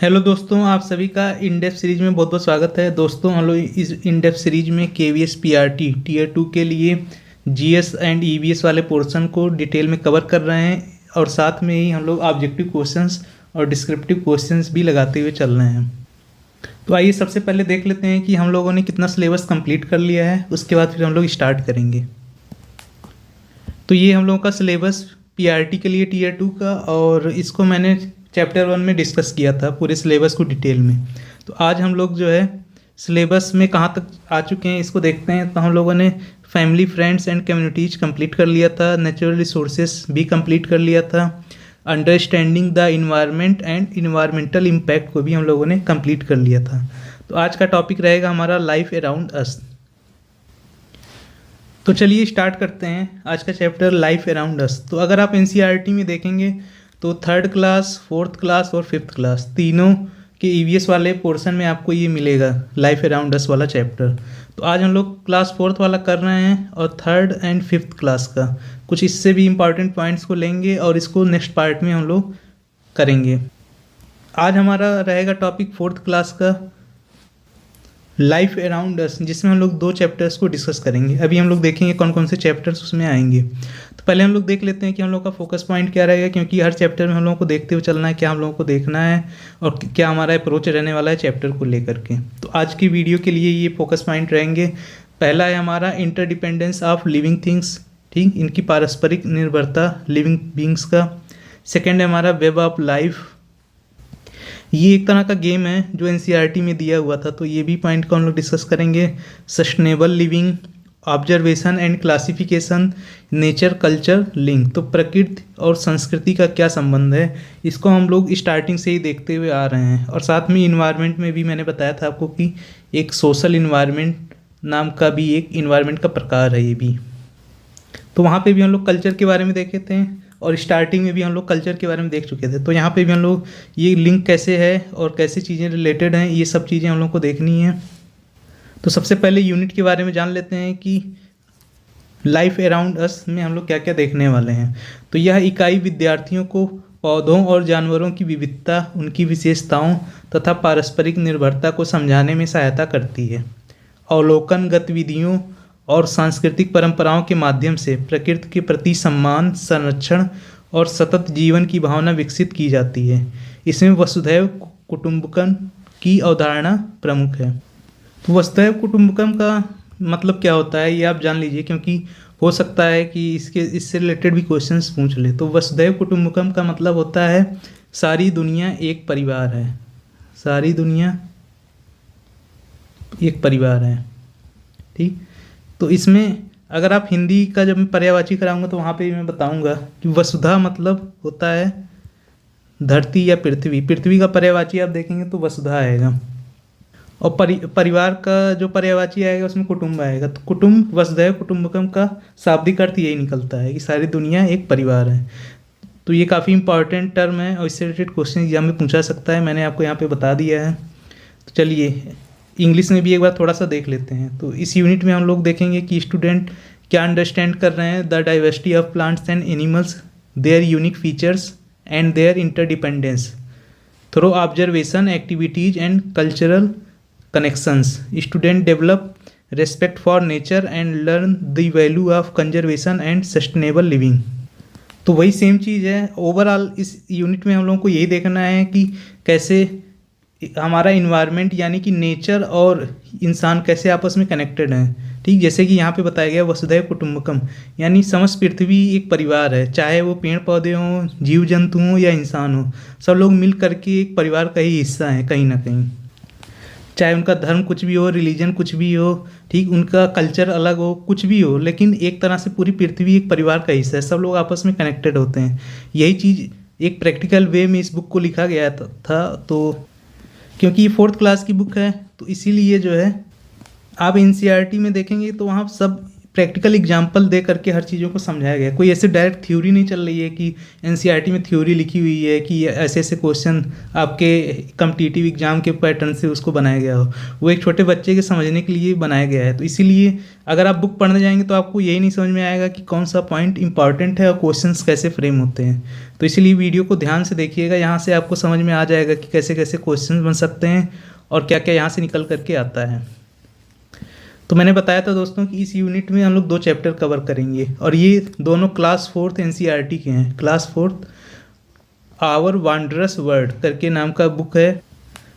Hello दोस्तों, आप सभी का इन डेप्थ सीरीज में बहुत बहुत स्वागत है। दोस्तों, हम लोग इस इन डेप्थ सीरीज में केवीएस पीआरटी टीयर 2 के लिए जीएस एंड ईवीएस वाले पोर्शन को डिटेल में कवर कर रहे हैं और साथ में ही हम लोग ऑब्जेक्टिव क्वेश्चंस और डिस्क्रिप्टिव क्वेश्चंस भी लगाते हुए चल रहे हैं। तो आइए सबसे पहले देख लेते हैं कि हम लोगों ने कितना सिलेबस कंप्लीट कर लिया है, उसके बाद फिर हम लोग स्टार्ट करेंगे। तो ये हम लोगों का सिलेबस पीआरटी के लिए टीयर 2 का, और इसको मैंने चैप्टर 1 में डिस्कस किया था पूरे सिलेबस को डिटेल में। तो आज हम लोग जो है सिलेबस में कहाँ तक आ चुके हैं इसको देखते हैं। तो हम लोगों ने family, friends and communities complete कर लिया था, नेचुरल रिसोर्सेज भी कंप्लीट कर लिया था, understanding the environment and environmental impact को भी हम लोगों ने कंप्लीट कर लिया था। तो आज का टॉपिक रहेगा हमारा लाइफ अराउंड अस। तो चलिए स्टार्ट करते हैं आज का चैप्टर लाइफ अराउंड अस। तो अगर आप एनसीईआरटी में देखेंगे तो 3rd क्लास, 4th क्लास और 5th क्लास तीनों के ईवीएस वाले पोर्शन में आपको ये मिलेगा लाइफ अराउंड अस वाला चैप्टर। तो आज हम लोग क्लास 4th वाला कर रहे हैं और 3rd एंड 5th क्लास का कुछ इससे भी इम्पॉर्टेंट पॉइंट्स को लेंगे और इसको नेक्स्ट पार्ट में हम लोग करेंगे। आज हमारा रहेगा टॉपिक 4th क्लास का लाइफ अराउंड अस, जिसमें हम लोग 2 चैप्टर्स को डिस्कस करेंगे। अभी हम लोग देखेंगे कौन कौन से चैप्टर्स उसमें आएंगे। तो पहले हम लोग देख लेते हैं कि हम लोग का फोकस पॉइंट क्या रहेगा, क्योंकि हर चैप्टर में हम लोगों को देखते हुए चलना है, क्या हम लोगों को देखना है और क्या हमारा अप्रोच रहने वाला है चैप्टर को लेकर के। तो आज की वीडियो के लिए ये फोकस पॉइंट रहेंगे। पहला है हमारा इंटरडिपेंडेंस ऑफ लिविंग थिंग्स, ठीक, इनकी पारस्परिक निर्भरता लिविंग बींग्स का। सेकेंड है हमारा वेब ऑफ लाइफ, ये एक तरह का गेम है जो एनसीईआरटी में दिया हुआ था, तो ये भी पॉइंट को हम लोग डिस्कस करेंगे। Sustainable living, observation and classification, nature culture link, तो प्रकृति और संस्कृति का क्या संबंध है, इसको हम लोग स्टार्टिंग से ही देखते हुए आ रहे हैं। और साथ में इन्वायरमेंट में भी मैंने बताया था आपको कि एक सोशल इन्वायरमेंट नाम का भी एक इन्वायरमेंट का प्रकार है ये भी। तो वहाँ पे भी हम लोग कल्चर के बारे में देखे थे और स्टार्टिंग में भी हम लोग कल्चर के बारे में देख चुके थे। तो यहाँ पे भी हम लोग ये लिंक कैसे है और कैसे चीज़ें रिलेटेड हैं, ये सब चीज़ें हम लोग को देखनी है। तो सबसे पहले यूनिट के बारे में जान लेते हैं कि लाइफ अराउंड अस में हम लोग क्या क्या देखने वाले हैं। तो यह इकाई विद्यार्थियों को पौधों और जानवरों की विविधता, उनकी विशेषताओं तथा पारस्परिक निर्भरता को समझाने में सहायता करती है। अवलोकन गतिविधियों और सांस्कृतिक परंपराओं के माध्यम से प्रकृति के प्रति सम्मान, संरक्षण और सतत जीवन की भावना विकसित की जाती है। इसमें वसुधैव कुटुंबकम की अवधारणा प्रमुख है। तो वसुधैव कुटुंबकम का मतलब क्या होता है ये आप जान लीजिए, क्योंकि हो सकता है कि इससे रिलेटेड भी क्वेश्चंस पूछ ले। तो वसुधैव कुटुंबकम का मतलब होता है सारी दुनिया एक परिवार है, सारी दुनिया एक परिवार है, ठीक। तो इसमें अगर आप हिंदी का जब मैं पर्यायवाची कराऊंगा तो वहाँ पे भी मैं बताऊंगा कि वसुधा मतलब होता है धरती या पृथ्वी। पृथ्वी का पर्यायवाची आप देखेंगे तो वसुधा आएगा, और परिवार का जो पर्यायवाची आएगा उसमें कुटुंब आएगा। तो कुटुंब, वसुधैव कुटुंबकम का शाब्दिक अर्थ यही निकलता है कि सारी दुनिया एक परिवार है। तो ये काफ़ी इंपॉर्टेंट टर्म है और इससे रिलेटेड क्वेश्चन एग्जाम में पूछा सकता है, मैंने आपको यहाँ पे बता दिया है। तो चलिए इंग्लिश में भी एक बार थोड़ा सा देख लेते हैं। तो इस यूनिट में हम लोग देखेंगे कि स्टूडेंट क्या अंडरस्टैंड कर रहे हैं the diversity of plants and animals, their unique features and their interdependence through observation activities and cultural connections. Student develop respect for nature and learn the value of conservation and sustainable living. तो वही same चीज़ है। Overall इस unit में हम लोगों को यही देखना है कि कैसे हमारा इन्वायरमेंट यानी कि नेचर और इंसान कैसे आपस में कनेक्टेड हैं, ठीक। जैसे कि यहाँ पे बताया गया वसुधैव कुटुंबकम, यानी समस्त पृथ्वी एक परिवार है, चाहे वो पेड़ पौधे हों, जीव जंतु हों या इंसान हो, सब लोग मिल करके एक परिवार का ही हिस्सा हैं कहीं ना कहीं। चाहे उनका धर्म कुछ भी हो, रिलीजन कुछ भी हो, ठीक, उनका कल्चर अलग हो, कुछ भी हो, लेकिन एक तरह से पूरी पृथ्वी एक परिवार का हिस्सा है, सब लोग आपस में कनेक्टेड होते हैं। यही चीज़ एक प्रैक्टिकल वे में इस बुक को लिखा गया था। तो क्योंकि ये 4th क्लास की बुक है तो इसीलिए जो है आप एनसीईआरटी में देखेंगे तो वहाँ सब प्रैक्टिकल एग्जाम्पल दे करके हर चीज़ों को समझाया गया है। कोई ऐसे डायरेक्ट थ्योरी नहीं चल रही है कि एनसीईआरटी में थ्योरी लिखी हुई है कि ऐसे ऐसे क्वेश्चन आपके कॉम्पिटिटिव एग्जाम के पैटर्न से उसको बनाया गया हो। वो एक छोटे बच्चे के समझने के लिए बनाया गया है। तो इसीलिए अगर आप बुक पढ़ने जाएंगे तो आपको यही नहीं समझ में आएगा कि कौन सा पॉइंट इंपॉर्टेंट है और क्वेश्चंस कैसे फ्रेम होते हैं। तो इसीलिए वीडियो को ध्यान से देखिएगा, यहाँ से आपको समझ में आ जाएगा कि कैसे कैसे क्वेश्चन बन सकते हैं और क्या क्या यहाँ से निकल करके आता है। तो मैंने बताया था दोस्तों कि इस यूनिट में हम लोग 2 चैप्टर कवर करेंगे और ये दोनों क्लास 4th एनसीईआरटी के हैं। Class 4th our wondrous world करके नाम का बुक है।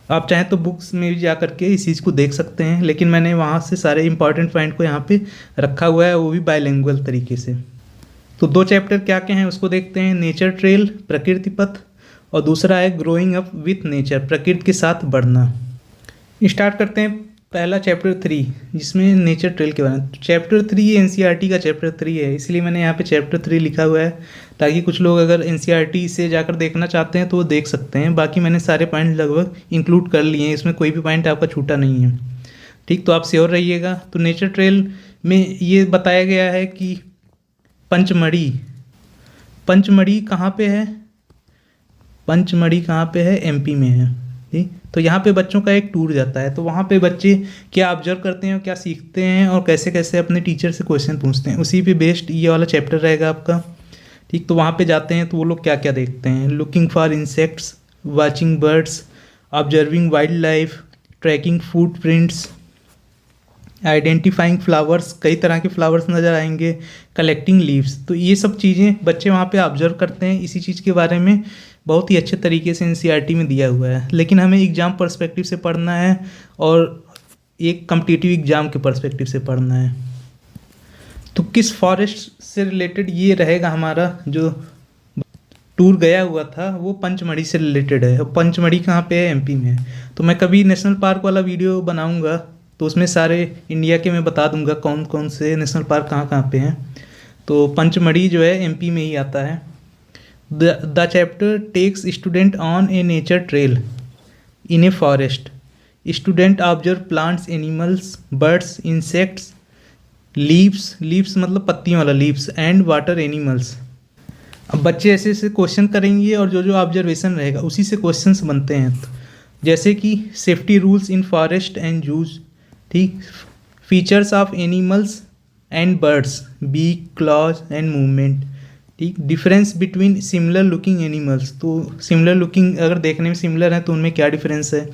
आप चाहें तो बुक्स में भी जा करके इस चीज़ को देख सकते हैं, लेकिन मैंने वहाँ से सारे इंपॉर्टेंट पॉइंट को यहाँ पे रखा हुआ है, वो भी बायलिंगुअल तरीके से। तो 2 चैप्टर क्या क्या हैं उसको देखते हैं। नेचर ट्रेल प्रकृति पथ और दूसरा है ग्रोइंग अप विथ नेचर प्रकृति के साथ बढ़ना। स्टार्ट करते हैं पहला चैप्टर 3 जिसमें नेचर ट्रेल के बारे में। चैप्टर 3 एनसीईआरटी का चैप्टर 3 है, इसलिए मैंने यहाँ पे चैप्टर 3 लिखा हुआ है ताकि कुछ लोग अगर एनसीईआरटी से जाकर देखना चाहते हैं तो वो देख सकते हैं। बाकी मैंने सारे पॉइंट लगभग इंक्लूड कर लिए हैं, इसमें कोई भी पॉइंट आपका छूटा नहीं है। ठीक, तो आप श्योर रहिएगा। तो नेचर ट्रेल में ये बताया गया है कि पंचमढ़ी कहाँ पे है? पंचमढ़ी कहाँ पे है? एमपी में है। ठीक, तो यहाँ पे बच्चों का एक टूर जाता है, तो वहाँ पे बच्चे क्या ऑब्जर्व करते हैं, क्या सीखते हैं और कैसे कैसे अपने टीचर से क्वेश्चन पूछते हैं, उसी पे बेस्ड ये वाला चैप्टर रहेगा आपका। ठीक, तो वहाँ पे जाते हैं तो वो लोग क्या क्या देखते हैं। Looking for insects, watching birds, observing wildlife, tracking food prints, identifying flowers, कई तरह के फ्लावर्स नज़र आएंगे, कलेक्टिंग लीव्स। तो ये सब चीज़ें बच्चे वहाँ पे ऑब्जर्व करते हैं। इसी चीज़ के बारे में बहुत ही अच्छे तरीके से एनसीईआरटी में दिया हुआ है, लेकिन हमें एग्ज़ाम पर्सपेक्टिव से पढ़ना है और एक कॉम्पिटिटिव एग्ज़ाम के पर्सपेक्टिव से पढ़ना है। तो किस फॉरेस्ट से रिलेटेड ये रहेगा? हमारा जो टूर गया हुआ था वो पंचमढ़ी से रिलेटेड है। पंचमढ़ी कहाँ पे है? एमपी में है। तो मैं कभी नेशनल पार्क वाला वीडियो बनाऊँगा तो उसमें सारे इंडिया के मैं बता दूंगा कौन कौन से नेशनल पार्क कहाँ कहाँ पे हैं। तो पंचमढ़ी जो है एमपी में ही आता है। The chapter takes student on a nature trail in a forest. Student observe plants, animals, birds, insects, leaves मतलब पत्तियों वाला लीव्स, एंड वाटर एनिमल्स। अब बच्चे ऐसे ऐसे क्वेश्चन करेंगे और जो जो ऑब्जर्वेशन रहेगा उसी से क्वेश्चंस बनते हैं। तो जैसे कि safety rules in forest and zoos. ठीक, features of animals and birds, beak, claws and movement. ठीक, difference between similar looking animals. तो सिमिलर लुकिंग अगर देखने में सिमिलर है तो उनमें क्या डिफरेंस है।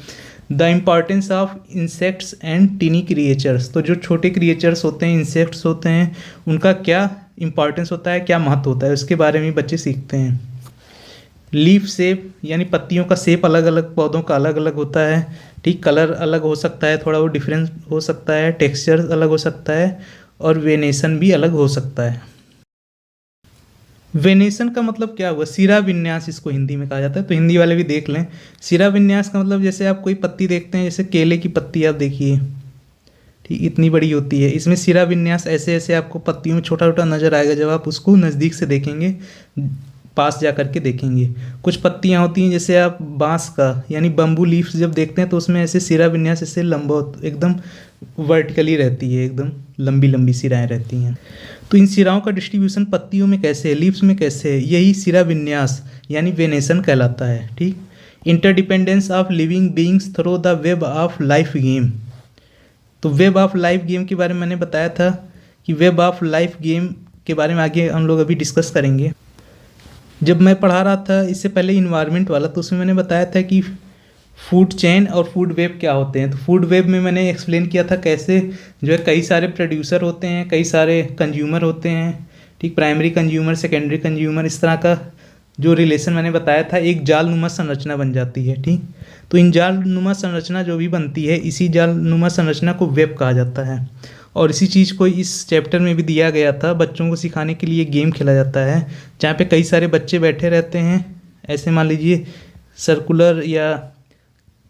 The importance of insects and टिनी creatures. तो जो छोटे क्रिएचर्स होते हैं, इंसेक्ट्स होते हैं, उनका क्या इंपॉर्टेंस होता है, क्या महत्व होता है, उसके बारे में बच्चे सीखते हैं। लीफ शेप यानी पत्तियों का शेप अलग अलग पौधों का अलग अलग होता है। ठीक, कलर अलग हो सकता है, थोड़ा वो डिफरेंस हो सकता है, टेक्सचर अलग हो सकता है और वेनेशन भी अलग हो सकता है। वेनेशन का मतलब क्या हुआ? सिरा विन्यास इसको हिंदी में कहा जाता है, तो हिंदी वाले भी देख लें। सिरा विन्यास का मतलब जैसे आप कोई पत्ती देखते हैं, जैसे केले की पत्ती आप देखिए, ठीक, इतनी बड़ी होती है। इसमें सिरा विन्यास ऐसे ऐसे आपको पत्तियों में छोटा छोटा नज़र आएगा जब आप उसको नज़दीक से देखेंगे, पास जा करके देखेंगे। कुछ पत्तियां होती हैं जैसे आप बांस का यानी बम्बू लीव्स जब देखते हैं तो उसमें ऐसे सिरा विन्यास ऐसे लंबा एकदम वर्टिकली रहती है, एकदम लंबी लंबी सिराएं रहती हैं। तो इन सिराओं का डिस्ट्रीब्यूशन पत्तियों में कैसे है, लीव्स में कैसे है, यही सिरा विन्यास यानी वेनेशन कहलाता है। ठीक, interdependence of living beings through the web of life game. तो वेब ऑफ लाइफ गेम के बारे में मैंने बताया था कि वेब ऑफ लाइफ गेम के बारे में आगे हम लोग अभी डिस्कस करेंगे। जब मैं पढ़ा रहा था इससे पहले इन्वायरमेंट वाला, तो उसमें मैंने बताया था कि फूड चेन और फूड वेब क्या होते हैं। तो फूड वेब में मैंने एक्सप्लेन किया था कैसे जो है कई सारे प्रोड्यूसर होते हैं, कई सारे कंज्यूमर होते हैं। ठीक, प्राइमरी कंज्यूमर, सेकेंडरी कंज्यूमर, इस तरह का जो रिलेशन मैंने बताया था, एक जालनुमा संरचना बन जाती है। ठीक, तो इन जालनुमा संरचना जो भी बनती है, इसी जालनुमा संरचना को वेब कहा जाता है। और इसी चीज़ को इस चैप्टर में भी दिया गया था। बच्चों को सिखाने के लिए गेम खेला जाता है जहाँ पे कई सारे बच्चे बैठे रहते हैं। ऐसे मान लीजिए सर्कुलर या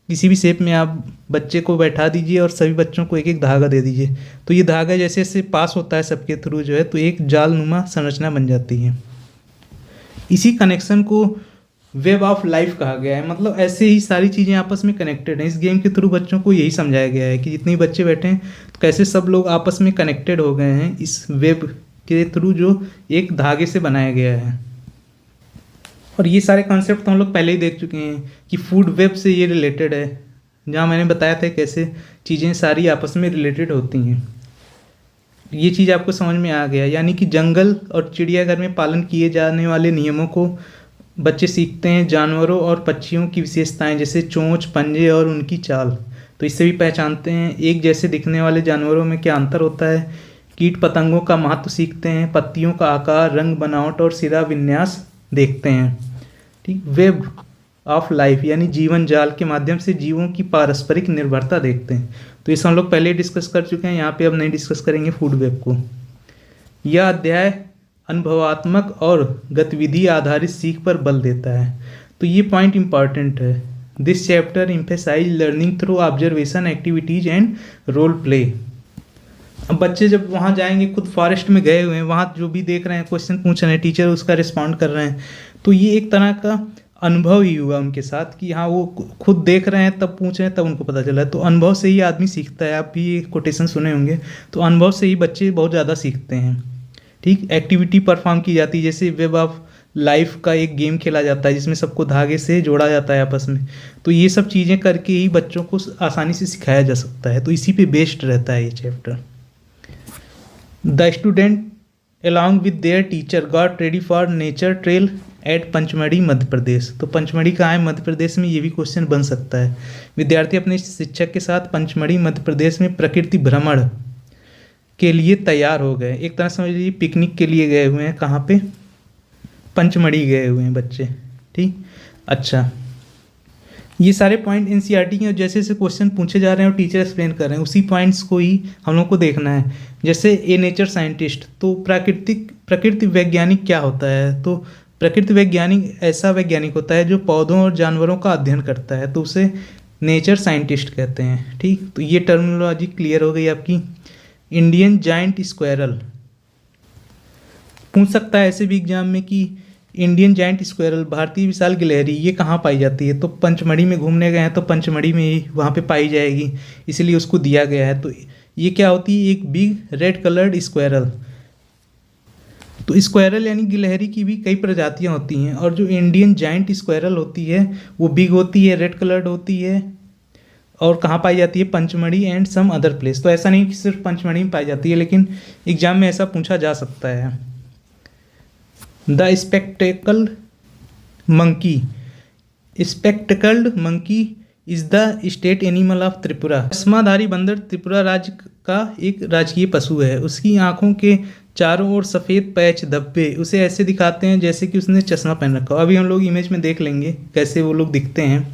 किसी भी शेप में आप बच्चे को बैठा दीजिए और सभी बच्चों को एक एक धागा दे दीजिए, तो ये धागा जैसे जैसे पास होता है सबके थ्रू जो है, तो एक जालनुमा संरचना बन जाती है। इसी कनेक्शन को वेब ऑफ लाइफ कहा गया है। मतलब ऐसे ही सारी चीज़ें आपस में कनेक्टेड हैं। इस गेम के थ्रू बच्चों को यही समझाया गया है कि जितने बच्चे बैठे हैं तो कैसे सब लोग आपस में कनेक्टेड हो गए हैं इस वेब के थ्रू जो एक धागे से बनाया गया है। और ये सारे कॉन्सेप्ट तो हम लोग पहले ही देख चुके हैं कि फूड वेब से ये रिलेटेड है, जहाँ मैंने बताया था कैसे चीज़ें सारी आपस में रिलेटेड होती हैं। ये चीज़ आपको समझ में आ गया, यानी कि जंगल और चिड़ियाघर में पालन किए जाने वाले नियमों को बच्चे सीखते हैं। जानवरों और पक्षियों की विशेषताएं जैसे चोंच, पंजे और उनकी चाल, तो इससे भी पहचानते हैं। एक जैसे दिखने वाले जानवरों में क्या अंतर होता है। कीट पतंगों का महत्व सीखते हैं। पत्तियों का आकार, रंग, बनावट और सिरा विन्यास देखते हैं। ठीक, वेब ऑफ लाइफ यानी जीवन जाल के माध्यम से जीवों की पारस्परिक निर्भरता देखते हैं। तो इसे हम लोग पहले ही डिस्कस कर चुके हैं, यहाँ पे अब नहीं डिस्कस करेंगे फूड वेब को। यह अध्याय अनुभवात्मक और गतिविधि आधारित सीख पर बल देता है। तो ये पॉइंट इंपॉर्टेंट है। This chapter emphasise learning through observation activities and role play. अब बच्चे जब वहाँ जाएंगे, खुद फॉरेस्ट में गए हुए हैं, वहाँ जो भी देख रहे हैं, क्वेश्चन पूछ रहे हैं, टीचर उसका रिस्पॉन्ड कर रहे हैं, तो ये एक तरह का अनुभव ही हुआ उनके साथ कि हाँ वो खुद देख रहे हैं, तब पूछ रहे हैं, तब उनको पता चला। तो अनुभव से ही आदमी सीखता है। आप भी ये कोटेशन सुने होंगे। तो अनुभव से ही बच्चे बहुत ज़्यादा सीखते हैं। ठीक, एक्टिविटी परफॉर्म की जाती है, जैसे वेब ऑफ लाइफ का एक गेम खेला जाता है जिसमें सबको धागे से जोड़ा जाता है आपस में। तो ये सब चीज़ें करके ही बच्चों को आसानी से सिखाया जा सकता है। तो इसी पे बेस्ड रहता है ये chapter. The student along with their teacher got ready for nature trail at Pachmarhi Madhya Pradesh. तो पंचमढ़ी कहाँ है मध्य प्रदेश में, ये भी क्वेश्चन बन सकता है। विद्यार्थी अपने शिक्षक के साथ पंचमढ़ी मध्य प्रदेश में प्रकृति भ्रमण के लिए तैयार हो गए। एक तरह समझ लीजिए पिकनिक के लिए गए हुए हैं। कहाँ पे, पंचमढ़ी गए हुए हैं बच्चे। ठीक, अच्छा, ये सारे पॉइंट एनसीईआरटी के जैसे जैसे क्वेश्चन पूछे जा रहे हैं और टीचर एक्सप्लेन कर रहे हैं, उसी पॉइंट्स को ही हम लोग को देखना है। जैसे ए नेचर साइंटिस्ट, तो प्रकृति वैज्ञानिक क्या होता है। तो प्रकृति वैज्ञानिक ऐसा वैज्ञानिक होता है जो पौधों और जानवरों का अध्ययन करता है, तो उसे नेचर साइंटिस्ट कहते हैं। ठीक, तो ये टर्मिनोलॉजी क्लियर हो गई आपकी। इंडियन जाइंट स्क्वायरल पूछ सकता है ऐसे भी एग्जाम में कि इंडियन जाइंट स्क्वायरल, भारतीय विशाल गिलहरी, ये कहाँ पाई जाती है। तो पंचमढ़ी में घूमने गए हैं तो पंचमढ़ी में ही वहाँ पे पाई जाएगी, इसलिए उसको दिया गया है। तो ये क्या होती है, एक बिग रेड कलर्ड स्क्वायरल। तो स्क्वायरल यानी गिलहरी की भी कई प्रजातियाँ होती हैं, और जो इंडियन जाइंट स्क्वायरल होती है वो बिग होती है, रेड कलर्ड होती है, और कहाँ पाई जाती है, Pachmarhi and some other place. तो ऐसा नहीं कि सिर्फ पंचमढ़ी में पाई जाती है, लेकिन एग्जाम में ऐसा पूछा जा सकता है। The spectacle monkey, spectacled monkey is the state animal of Tripura. चश्माधारी बंदर त्रिपुरा राज्य का एक राजकीय पशु है। उसकी आंखों के चारों ओर सफ़ेद पैच धब्बे उसे ऐसे दिखाते हैं जैसे कि उसने चश्मा पहन रखा हो। अभी हम लोग इमेज में देख लेंगे कैसे वो लोग दिखते हैं।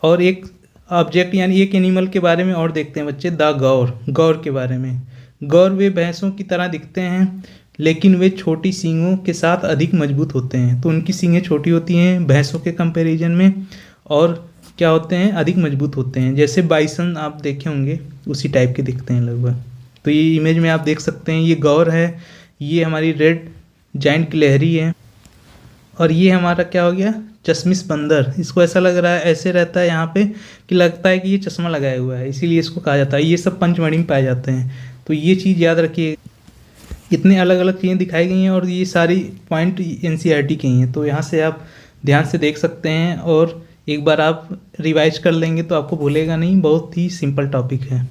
और एक ऑब्जेक्ट यानी एक एनिमल के बारे में और देखते हैं बच्चे, द गौर, गौर के बारे में। गौर वे भैंसों की तरह दिखते हैं, लेकिन वे छोटी सींगों के साथ अधिक मजबूत होते हैं। तो उनकी सींगें छोटी होती हैं भैंसों के कंपैरिजन में, और क्या होते हैं, अधिक मजबूत होते हैं। जैसे बाइसन आप देखे होंगे उसी टाइप के दिखते हैं लगभग। तो ये इमेज में आप देख सकते हैं, ये गौर है, ये हमारी रेड जाइंट गिलहरी है, और ये हमारा क्या हो गया, चश्मिश बंदर। इसको ऐसा लग रहा है, ऐसे रहता है यहाँ पे कि लगता है कि ये चश्मा लगाया हुआ है, इसीलिए इसको कहा जाता है। ये सब पंचमढ़ी में पाए जाते हैं। तो ये चीज़ याद रखिए, इतने अलग अलग चीज़ें दिखाई गई हैं, और ये सारी पॉइंट एनसीईआरटी की हैं। तो यहाँ से आप ध्यान से देख सकते हैं, और एक बार आप रिवाइज कर लेंगे तो आपको भूलेगा नहीं। बहुत ही सिंपल टॉपिक है।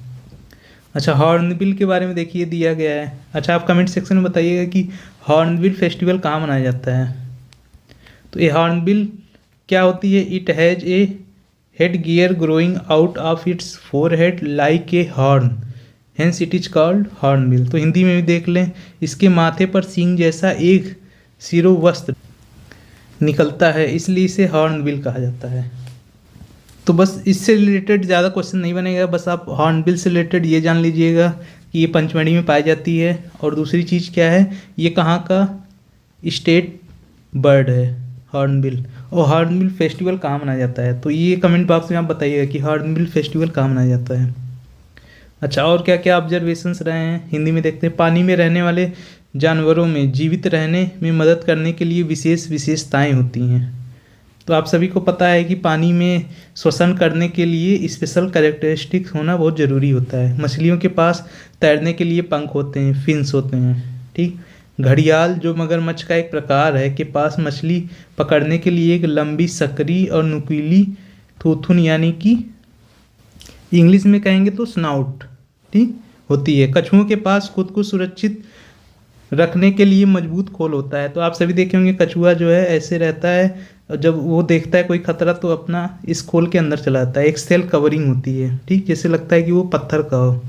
अच्छा, हॉर्नबिल के बारे में देखिए दिया गया है। अच्छा, आप कमेंट सेक्शन में बताइएगा कि हॉर्नबिल फेस्टिवल कहाँ मनाया जाता है। तो ये हॉर्नबिल क्या होती है, it has a head gear growing out of its forehead like a horn, hence it is called hornbill. तो हिंदी में भी देख लें, इसके माथे पर सींग जैसा एक शिरोवस्त्र निकलता है, इसलिए इसे हॉर्नबिल कहा जाता है। तो बस इससे रिलेटेड ज़्यादा क्वेश्चन नहीं बनेगा, बस आप हॉर्नबिल से रिलेटेड ये जान लीजिएगा कि ये पंचमढ़ी में पाई जाती है। और दूसरी चीज़ क्या है, ये कहाँ का स्टेट बर्ड है हॉर्नबिल, और हॉर्नबिल फेस्टिवल कहाँ मनाया जाता है। तो ये कमेंट बॉक्स में आप बताइएगा कि हॉर्नबिल फेस्टिवल कहाँ मनाया जाता है। अच्छा, और क्या क्या ऑब्जर्वेशंस रहे हैं, हिंदी में देखते हैं। पानी में रहने वाले जानवरों में जीवित रहने में मदद करने के लिए विशेष विशेषताएं होती हैं। तो आप सभी को पता है कि पानी में श्वसन करने के लिए स्पेशल कैरेक्टरिस्टिक्स होना बहुत ज़रूरी होता है। मछलियों के पास तैरने के लिए पंख होते हैं, फिन्स होते हैं, ठीक। घड़ियाल जो मगरमच्छ का एक प्रकार है के पास मछली पकड़ने के लिए एक लंबी सकरी और नुकीली थूथुन यानी कि इंग्लिश में कहेंगे तो स्नाउट, ठीक, होती है। कछुओं के पास खुद को सुरक्षित रखने के लिए मजबूत खोल होता है। तो आप सभी देखे होंगे कछुआ जो है ऐसे रहता है, और जब वो देखता है कोई खतरा तो अपना इस खोल के अंदर चला जाता है। एक सेल कवरिंग होती है, ठीक, जैसे लगता है कि वो पत्थर का हो।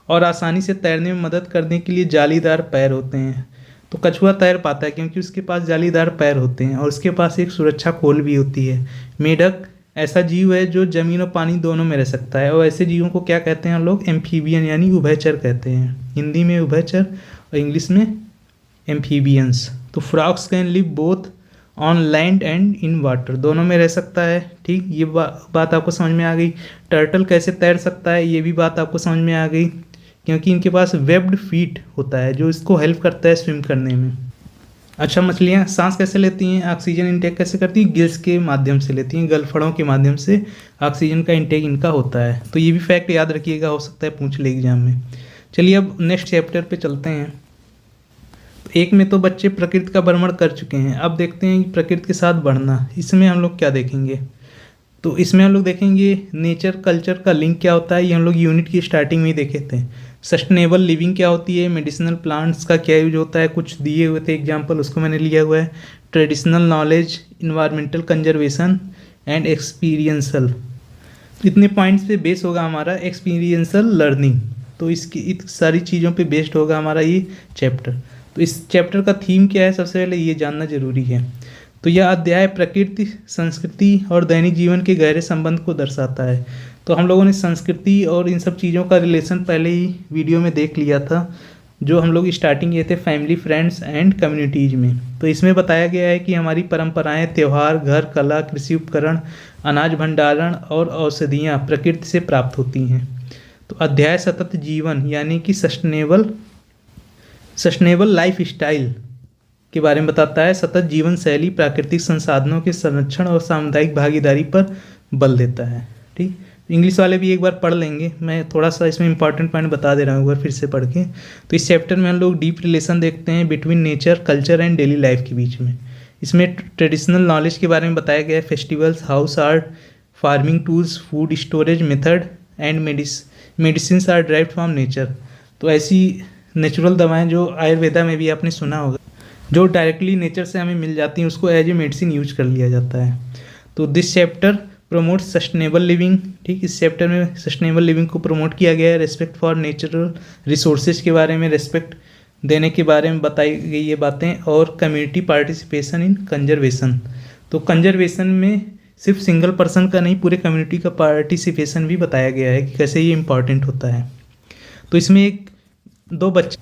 और आसानी से तैरने में मदद करने के लिए जालीदार पैर होते हैं। तो कछुआ तैर पाता है क्योंकि उसके पास जालीदार पैर होते हैं और उसके पास एक सुरक्षा खोल भी होती है। मेढक ऐसा जीव है जो जमीन और पानी दोनों में रह सकता है, और ऐसे जीवों को क्या कहते हैं हम लोग? एम्फीबियन यानी उभयचर कहते हैं। हिंदी में उभयचर और इंग्लिश में एम्फीबियंस। तो frogs can live both on land and in water, दोनों में रह सकता है, ठीक। ये बात आपको समझ में आ गई। टर्टल कैसे तैर सकता है, ये भी बात आपको समझ में आ गई, क्योंकि इनके पास वेब्ड फीट होता है जो इसको हेल्प करता है स्विम करने में। अच्छा, मछलियाँ सांस कैसे लेती हैं, ऑक्सीजन इंटेक कैसे करती हैं? गिल्स के माध्यम से लेती हैं, गलफड़ों के माध्यम से ऑक्सीजन का इंटेक इनका होता है। तो ये भी फैक्ट याद रखिएगा, हो सकता है पूछ ले एग्जाम में। चलिए अब नेक्स्ट चैप्टर पे चलते हैं। एक में तो बच्चे प्रकृति का भ्रमण कर चुके हैं, अब देखते हैं कि प्रकृति के साथ बढ़ना, इसमें हम लोग क्या देखेंगे। तो इसमें हम लोग देखेंगे नेचर कल्चर का लिंक क्या होता है, ये हम लोग यूनिट की स्टार्टिंग में ही देखे थे। सस्टेनेबल लिविंग क्या होती है, मेडिसिनल प्लांट्स का क्या यूज होता है, कुछ दिए हुए थे एग्जाम्पल, उसको मैंने लिया हुआ है। Traditional knowledge, environmental conservation and experiential, इतने पॉइंट्स पे बेस होगा हमारा एक्सपीरियंसल लर्निंग। तो इसकी सारी चीज़ों पे बेस्ड होगा हमारा ये चैप्टर। तो इस चैप्टर का थीम क्या है, सबसे पहले ये जानना जरूरी है। तो यह अध्याय प्रकृति, संस्कृति और दैनिक जीवन के गहरे संबंध को दर्शाता है। तो हम लोगों ने संस्कृति और इन सब चीज़ों का रिलेशन पहले ही वीडियो में देख लिया था, जो हम लोग स्टार्टिंग किए थे फैमिली, फ्रेंड्स एंड कम्युनिटीज़ में। तो इसमें बताया गया है कि हमारी परंपराएं, त्यौहार, घर, कला, कृषि उपकरण, अनाज भंडारण और औषधियाँ प्रकृति से प्राप्त होती हैं। तो अध्याय सतत जीवन यानी कि सस्टेनेबल लाइफ स्टाइल के बारे में बताता है। सतत जीवन शैली प्राकृतिक संसाधनों के संरक्षण और सामुदायिक भागीदारी पर बल देता है, ठीक। इंग्लिश वाले भी एक बार पढ़ लेंगे, मैं थोड़ा सा इसमें इंपॉर्टेंट पॉइंट बता दे रहा हूँ एक बार फिर से पढ़ के। तो इस चैप्टर में हम लोग डीप रिलेशन देखते हैं between nature, culture and daily life के बीच में। इसमें ट्रेडिशनल नॉलेज के बारे में बताया गया है, festivals, house art, farming tools, food storage method and medicine are derived from nature. तो ऐसी नेचुरल दवाएं जो आयुर्वेदा में भी आपने सुना होगा, जो डायरेक्टली नेचर से हमें मिल जाती हैं, उसको एज ए मेडिसिन यूज कर लिया जाता है। तो this chapter promote sustainable living, ठीक। इस चैप्टर में सस्टेनेबल लिविंग को प्रमोट किया गया है। रेस्पेक्ट फॉर नेचुरल रिसोर्सेज के बारे में, रेस्पेक्ट देने के बारे में बताई गई ये बातें, और कम्युनिटी पार्टिसिपेशन इन कंजर्वेशन। तो कंजर्वेशन में सिर्फ सिंगल पर्सन का नहीं, पूरे कम्युनिटी का पार्टिसिपेशन भी बताया गया है कि कैसे ये इम्पॉर्टेंट होता है। तो इसमें एक दो बच्चे,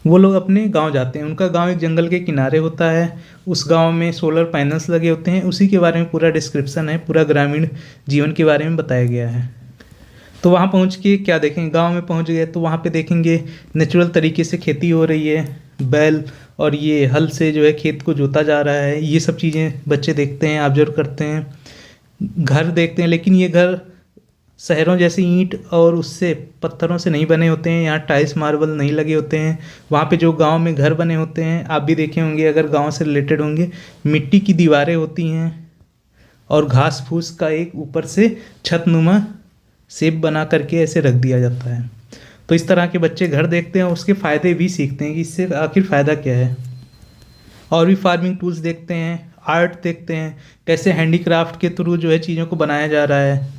वो लोग अपने गांव जाते हैं, उनका गांव एक जंगल के किनारे होता है, उस गांव में सोलर पैनल्स लगे होते हैं, उसी के बारे में पूरा डिस्क्रिप्शन है, पूरा ग्रामीण जीवन के बारे में बताया गया है। तो वहाँ पहुँच के क्या देखेंगे, गांव में पहुँच गए तो वहाँ पे देखेंगे नेचुरल तरीके से खेती हो रही है, बैल और ये हल से जो है खेत को जोता जा रहा है, ये सब चीज़ें बच्चे देखते हैं, ऑब्जर्व करते हैं। घर देखते हैं, लेकिन ये घर शहरों जैसे ईंट और उससे पत्थरों से नहीं बने होते हैं, यहाँ टाइल्स मार्बल नहीं लगे होते हैं। वहाँ पे जो गांव में घर बने होते हैं, आप भी देखे होंगे अगर गांव से रिलेटेड होंगे, मिट्टी की दीवारें होती हैं और घास फूस का एक ऊपर से छतनुमा शेप बना करके ऐसे रख दिया जाता है। तो इस तरह के बच्चे घर देखते हैं, उसके फ़ायदे भी सीखते हैं कि इससे आखिर फ़ायदा क्या है। और भी फार्मिंग टूल्स देखते हैं, आर्ट देखते हैं, कैसे हैंडीक्राफ्ट के थ्रू जो है चीज़ों को बनाया जा रहा है।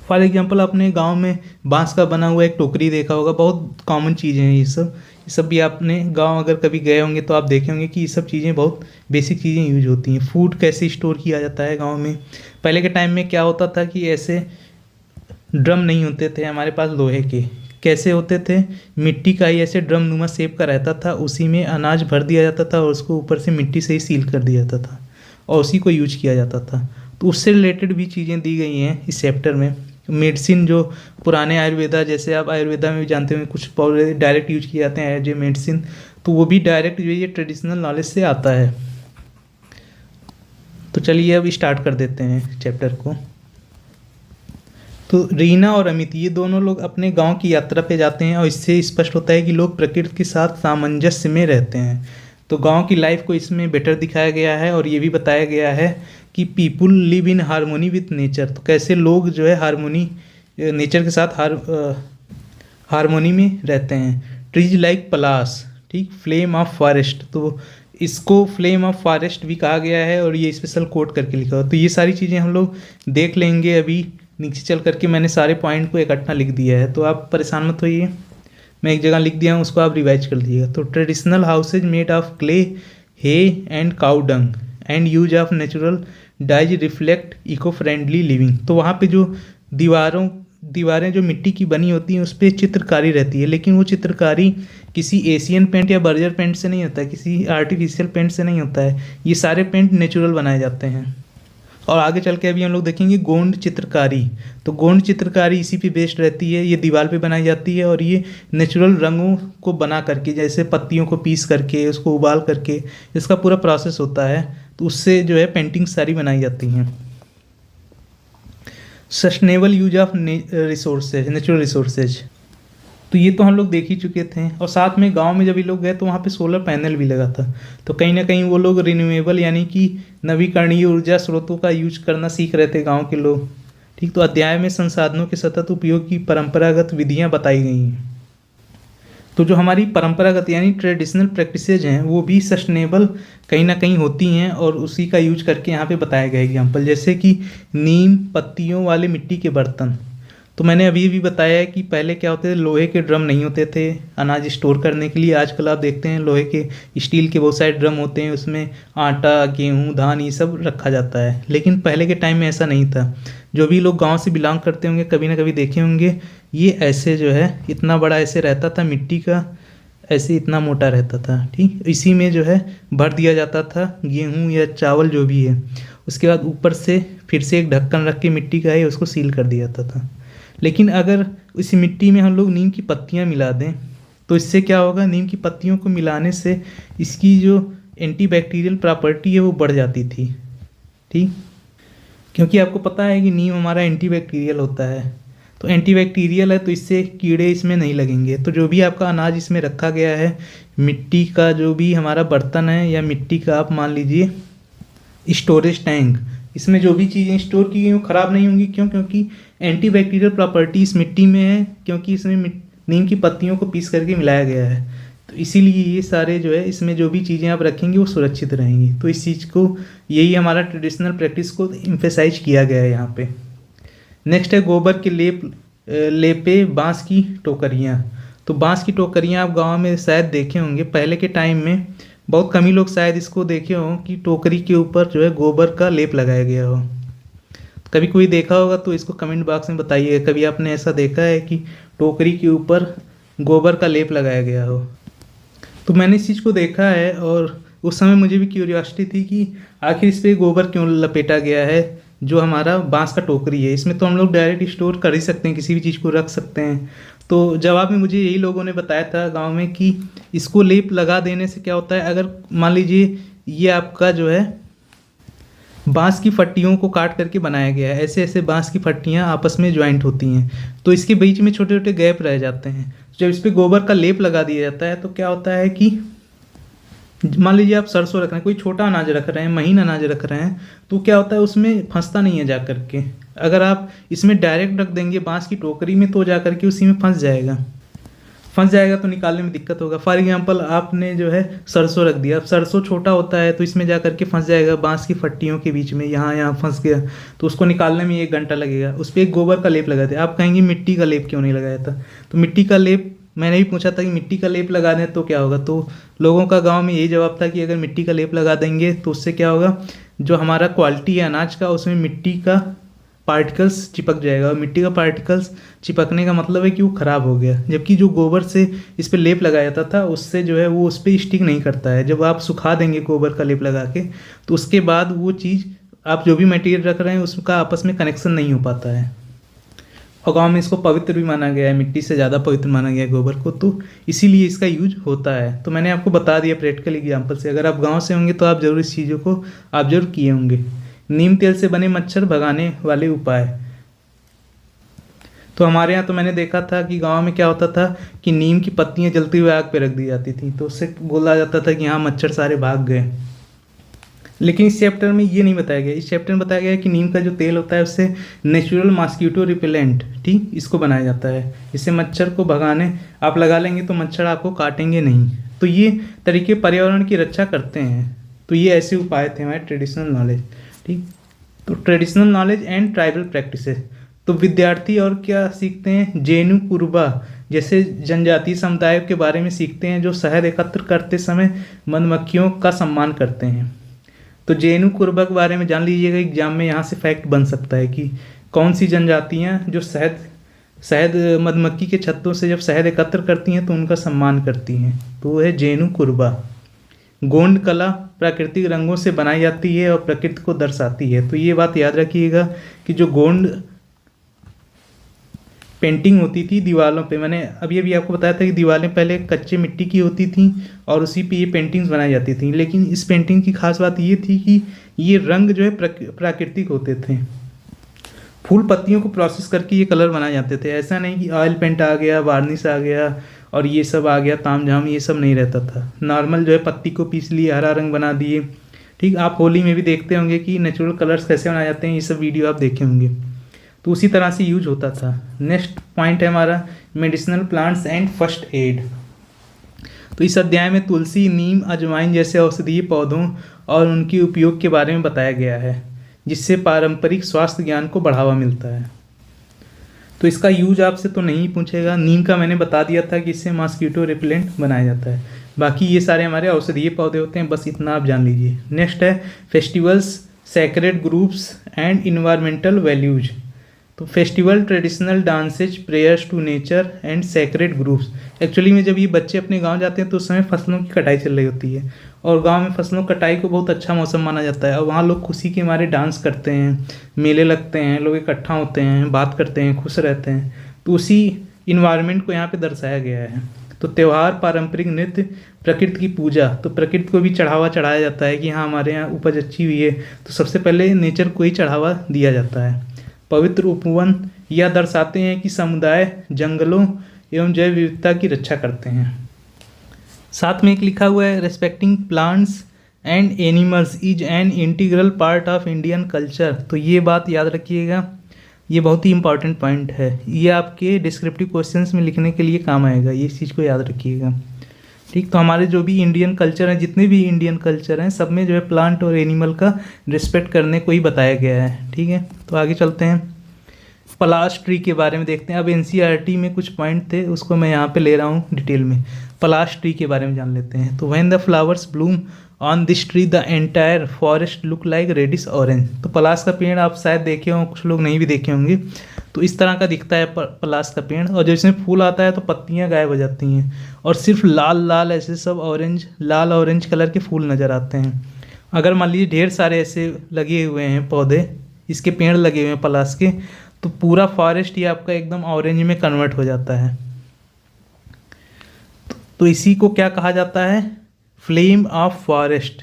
फॉर एग्जांपल आपने गांव में बांस का बना हुआ एक टोकरी देखा होगा, बहुत कॉमन चीज़ें हैं ये सब भी आपने गांव अगर कभी गए होंगे तो आप देखे होंगे कि ये सब चीज़ें बहुत बेसिक चीज़ें यूज होती हैं। फूड कैसे स्टोर किया जाता है गांव में, पहले के टाइम में क्या होता था कि ऐसे ड्रम नहीं होते थे हमारे पास लोहे के, कैसे होते थे, मिट्टी का ही ऐसे ड्रम नुमा शेप का रहता था, उसी में अनाज भर दिया जाता था और उसको ऊपर से मिट्टी से ही सील कर दिया जाता था और उसी को यूज किया जाता था। तो उससे रिलेटेड भी चीज़ें दी गई हैं इस चैप्टर में। मेडिसिन जो पुराने आयुर्वेदा, जैसे आप आयुर्वेदा में भी जानते होंगे कुछ पौधे डायरेक्ट यूज किए जाते हैं एज ए मेडिसिन, तो वो भी डायरेक्ट जो ये ट्रेडिशनल नॉलेज से आता है। तो चलिए अब स्टार्ट कर देते हैं चैप्टर को। तो रीना और अमित ये दोनों लोग अपने गांव की यात्रा पे जाते हैं और इससे स्पष्ट होता है कि लोग प्रकृति के साथ सामंजस्य में रहते हैं। तो गांव की लाइफ को इसमें बेटर दिखाया गया है और ये भी बताया गया है कि people live in harmony with nature. तो कैसे लोग जो है हारमोनी नेचर के साथ हारमोनी में रहते हैं। ट्रीज लाइक पलास, ठीक, फ्लेम ऑफ फॉरेस्ट, तो इसको फ्लेम ऑफ फॉरेस्ट भी कहा गया है और ये स्पेशल कोट करके लिखा हुआ। तो ये सारी चीज़ें हम लोग देख लेंगे अभी। नीचे चल करके मैंने सारे पॉइंट को इकट्ठा लिख दिया है, तो आप परेशान मत होइए, मैं एक जगह लिख दिया हूँ, उसको आप रिवाइज कर दीजिएगा। तो traditional houses made of clay, hay and cow dung and use of natural dyes reflect eco friendly living. तो वहाँ पे जो दीवारें जो मिट्टी की बनी होती हैं उस पर चित्रकारी रहती है, लेकिन वो चित्रकारी किसी एशियन पेंट या बर्जर पेंट से नहीं होता है, किसी आर्टिफिशियल पेंट से नहीं होता है। ये सारे पेंट नेचुरल बनाए जाते हैं। और आगे चल के अभी हम लोग देखेंगे गोंड चित्रकारी। तो गोंड चित्रकारी इसी पे बेस्ड रहती है, ये दीवार पे बनाई जाती है और ये नेचुरल रंगों को बना करके, जैसे पत्तियों को पीस करके उसको उबाल करके, इसका पूरा प्रोसेस होता है, तो उससे जो है पेंटिंग सारी बनाई जाती हैं। Sustainable use of resources, natural resources, तो ये तो हम लोग देख ही चुके थे। और साथ में गांव में जब ये लोग गए तो वहाँ पे सोलर पैनल भी लगा था, तो कहीं ना कहीं वो लोग रिन्यूएबल यानी कि नवीकरणीय ऊर्जा स्रोतों का यूज करना सीख रहे थे गांव के लोग, ठीक। तो अध्याय में संसाधनों के सतत उपयोग की परंपरागत विधियाँ बताई गई हैं। तो जो हमारी परंपरागत यानी ट्रेडिशनल प्रैक्टिसेज हैं वो भी सस्टेनेबल कहीं ना कहीं होती हैं और उसी का यूज करके यहाँ पे बताया गया एग्जाम्पल, जैसे कि नीम पत्तियों वाले मिट्टी के बर्तन। तो मैंने अभी भी बताया है कि पहले क्या होते थे, लोहे के ड्रम नहीं होते थे अनाज स्टोर करने के लिए। आजकल आप देखते हैं लोहे के, स्टील के बहुत सारे ड्रम होते हैं, उसमें आटा, गेहूँ, धान ये सब रखा जाता है। लेकिन पहले के टाइम में ऐसा नहीं था। जो भी लोग गांव से बिलोंग करते होंगे कभी ना कभी देखे होंगे, ये ऐसे जो है इतना बड़ा ऐसे रहता था मिट्टी का, ऐसे इतना मोटा रहता था, ठीक। इसी में जो है भर दिया जाता था गेहूँ या चावल जो भी है। उसके बाद ऊपर से फिर से एक ढक्कन रख के मिट्टी का है उसको सील कर दिया जाता था। लेकिन अगर इस मिट्टी में हम लोग नीम की पत्तियां मिला दें तो इससे क्या होगा, नीम की पत्तियों को मिलाने से इसकी जो एंटीबैक्टीरियल प्रॉपर्टी है वो बढ़ जाती थी, ठीक। क्योंकि आपको पता है कि नीम हमारा एंटीबैक्टीरियल होता है, तो एंटीबैक्टीरियल है तो इससे कीड़े इसमें नहीं लगेंगे। तो जो भी आपका अनाज इसमें रखा गया है, मिट्टी का जो भी हमारा बर्तन है या मिट्टी का आप मान लीजिए स्टोरेज टैंक, इसमें जो भी चीज़ें स्टोर की गई वो ख़राब नहीं होंगी। क्यों? क्योंकि एंटीबैक्टीरियल प्रॉपर्टी इस मिट्टी में है, क्योंकि इसमें नीम की पत्तियों को पीस करके मिलाया गया है। तो इसीलिए ये सारे जो है इसमें जो भी चीज़ें आप रखेंगे वो सुरक्षित रहेंगी। तो इस चीज़ को, यही हमारा ट्रेडिशनल प्रैक्टिस को इम्फेसाइज किया गया है यहाँ पे। नेक्स्ट है गोबर के लेपे बाँस की टोकरियाँ। तो बाँस की टोकरियाँ आप गाँव में शायद देखे होंगे, पहले के टाइम में बहुत कम ही लोग शायद इसको देखे हों कि टोकरी के ऊपर जो है गोबर का लेप लगाया गया हो। कभी कोई देखा होगा तो इसको कमेंट बॉक्स में बताइए, कभी आपने ऐसा देखा है कि टोकरी के ऊपर गोबर का लेप लगाया गया हो। तो मैंने इस चीज़ को देखा है और उस समय मुझे भी क्यूरियोसिटी थी कि आखिर इस पर गोबर क्यों लपेटा गया है। जो हमारा बांस का टोकरी है इसमें तो हम लोग डायरेक्ट स्टोर कर ही सकते हैं, किसी भी चीज़ को रख सकते हैं। तो जवाब में मुझे यही लोगों ने बताया था गांव में कि इसको लेप लगा देने से क्या होता है, अगर मान लीजिए ये आपका जो है बांस की फट्टियों को काट करके बनाया गया है, ऐसे ऐसे बांस की फट्टियां आपस में ज्वाइंट होती हैं, तो इसके बीच में छोटे छोटे गैप रह जाते हैं। जब इस पर गोबर का लेप लगा दिया जाता है तो क्या होता है कि मान लीजिए आप सरसों रख रहे हैं, कोई छोटा अनाज रख रहे हैं, महीन अनाज रख रहे हैं, तो क्या होता है उसमें फंसता नहीं है जा करके। अगर आप इसमें डायरेक्ट रख देंगे बांस की टोकरी में तो जा करके उसी में फंस जाएगा तो निकालने में दिक्कत होगा। फॉर एग्जांपल आपने जो है सरसों रख दिया, अब सरसों छोटा होता है तो इसमें जा करके फंस जाएगा बांस की फट्टियों के बीच में, यहाँ फंस गया तो उसको निकालने में 1 घंटा लगेगा। उस पर एक गोबर का लेप लगा दिया। आप कहेंगे मिट्टी का लेप क्यों नहीं लगाया था, तो मिट्टी का लेप मैंने भी पूछा था कि मिट्टी का लेप लगा दें तो क्या होगा, तो लोगों का गांव में यही जवाब था कि अगर मिट्टी का लेप लगा देंगे तो उससे क्या होगा, जो हमारा क्वालिटी है अनाज का उसमें मिट्टी का पार्टिकल्स चिपक जाएगा, और मिट्टी का पार्टिकल्स चिपकने का मतलब है कि वो ख़राब हो गया। जबकि जो गोबर से इस पर लेप लगाया जाता था उससे जो है वो उस पर स्टिक नहीं करता है। जब आप सुखा देंगे गोबर का लेप लगा के तो उसके बाद वो चीज़ आप जो भी मटेरियल रख रहे हैं उसका आपस में कनेक्शन नहीं हो पाता है। और गाँव में इसको पवित्र भी माना गया है, मिट्टी से ज़्यादा पवित्र माना गया है गोबर को, तो इसीलिए इसका यूज होता है। तो मैंने आपको बता दिया प्रैक्टिकल एग्जाम्पल से। अगर आप गाँव से होंगे तो आप ज़रूर इस चीज़ों को आप जरूर किए होंगे। नीम तेल से बने मच्छर भगाने वाले उपाय। तो हमारे यहाँ तो मैंने देखा था कि गांव में क्या होता था कि नीम की पत्तियां जलती हुई आग पे रख दी जाती थी, तो उससे बोला जाता था कि हाँ मच्छर सारे भाग गए। लेकिन इस चैप्टर में ये नहीं बताया गया। इस चैप्टर में बताया गया है कि नीम का जो तेल होता है उससे नेचुरल मॉस्किटो रिपेलेंट, ठीक, इसको बनाया जाता है। इससे मच्छर को भगाने आप लगा लेंगे तो मच्छर आपको काटेंगे नहीं। तो ये तरीके पर्यावरण की रक्षा करते हैं। तो ये ऐसे उपाय थे हमारे ट्रेडिशनल नॉलेज, ठीक। तो traditional knowledge and tribal practices, तो विद्यार्थी और क्या सीखते हैं, जेनु कुरुबा जैसे जनजातीय समुदाय के बारे में सीखते हैं जो शहद एकत्र करते समय मधुमक्खियों का सम्मान करते हैं। तो जेनु कुरुबा के बारे में जान लीजिएगा, एग्जाम में यहाँ से फैक्ट बन सकता है कि कौन सी जनजातियाँ जो शहद मधुमक्खी के छत्तों से जब शहद एकत्र करती हैं तो उनका सम्मान करती हैं। तो वो है जेनु कुरुबा। गोंड कला प्राकृतिक रंगों से बनाई जाती है और प्रकृति को दर्शाती है। तो ये बात याद रखिएगा कि जो गोंड पेंटिंग होती थी दीवारों पे, मैंने अभी आपको बताया था कि दीवारें पहले कच्चे मिट्टी की होती थी और उसी पे ये पेंटिंग्स बनाई जाती थी। लेकिन इस पेंटिंग की खास बात ये थी कि ये रंग जो है प्राकृतिक होते थे। फूल पत्तियों को प्रोसेस करके ये कलर बनाए जाते थे। ऐसा नहीं कि ऑयल पेंट आ गया, वार्निश आ गया और ये सब आ गया तामझाम, ये सब नहीं रहता था। नॉर्मल जो है पत्ती को पीस लिए, हरा रंग बना दिए, ठीक। आप होली में भी देखते होंगे कि नेचुरल कलर्स कैसे बनाए जाते हैं, ये सब वीडियो आप देखे होंगे। तो उसी तरह से यूज होता था। नेक्स्ट पॉइंट है हमारा medicinal plants and first aid. तो इस अध्याय में तुलसी, नीम, अजवाइन जैसे औषधीय पौधों और उनके उपयोग के बारे में बताया गया है, जिससे पारंपरिक स्वास्थ्य ज्ञान को बढ़ावा मिलता है। तो इसका यूज आपसे तो नहीं पूछेगा। नीम का मैंने बता दिया था कि इससे मॉस्किटो रिपेलेंट बनाया जाता है। बाकी ये सारे हमारे औषधीय पौधे होते हैं, बस इतना आप जान लीजिए। नेक्स्ट है festivals, sacred groups and environmental values. तो festival, traditional dances, prayers to nature and sacred groups. Actually में जब ये बच्चे अपने गांव जाते हैं तो उस समय फसलों की कटाई चल रही होती है और गांव में फसलों कटाई को बहुत अच्छा मौसम माना जाता है और वहाँ लोग खुशी के मारे डांस करते हैं, मेले लगते हैं, लोग इकट्ठा होते हैं, बात करते हैं, खुश रहते हैं। तो उसी इन्वायरमेंट को यहाँ पे दर्शाया गया है। तो त्यौहार, पारंपरिक नृत्य, प्रकृति की पूजा। तो प्रकृति को भी चढ़ावा चढ़ाया जाता है कि हाँ हमारे यहाँ उपज अच्छी हुई है तो सबसे पहले नेचर को ही चढ़ावा दिया जाता है। पवित्र उपवन यह दर्शाते हैं कि समुदाय जंगलों एवं जैव विविधता की रक्षा करते हैं। साथ में एक लिखा हुआ है respecting plants and animals is an integral part of Indian culture. तो ये बात याद रखिएगा, ये बहुत ही इंपॉर्टेंट पॉइंट है। ये आपके डिस्क्रिप्टिव क्वेश्चंस में लिखने के लिए काम आएगा, ये चीज़ को याद रखिएगा, ठीक। तो हमारे जो भी इंडियन कल्चर हैं, जितने भी इंडियन कल्चर हैं, सब में जो है प्लांट और एनिमल का रिस्पेक्ट करने को ही बताया गया है, ठीक है। तो आगे चलते हैं, पलाश ट्री के बारे में देखते हैं। अब एनसीईआरटी में कुछ पॉइंट थे उसको मैं यहाँ पे ले रहा हूँ डिटेल में। पलाश ट्री के बारे में जान लेते हैं। तो when the flowers bloom on this tree the entire forest look like reddish orange. तो पलाश का पेड़ आप शायद देखे हों, कुछ लोग नहीं भी देखे होंगे। तो इस तरह का दिखता है पलाश का पेड़, और जब इसमें फूल आता है तो पत्तियां गायब हो जाती हैं और सिर्फ लाल लाल ऐसे सब ऑरेंज, लाल ऑरेंज कलर के फूल नज़र आते हैं। अगर मान लीजिए ढेर सारे ऐसे लगे हुए हैं पौधे, इसके पेड़ लगे हुए हैं पलाश के, तो पूरा फॉरेस्ट ही आपका एकदम ऑरेंज में कन्वर्ट हो जाता है। तो इसी को क्या कहा जाता है, फ्लेम ऑफ फॉरेस्ट।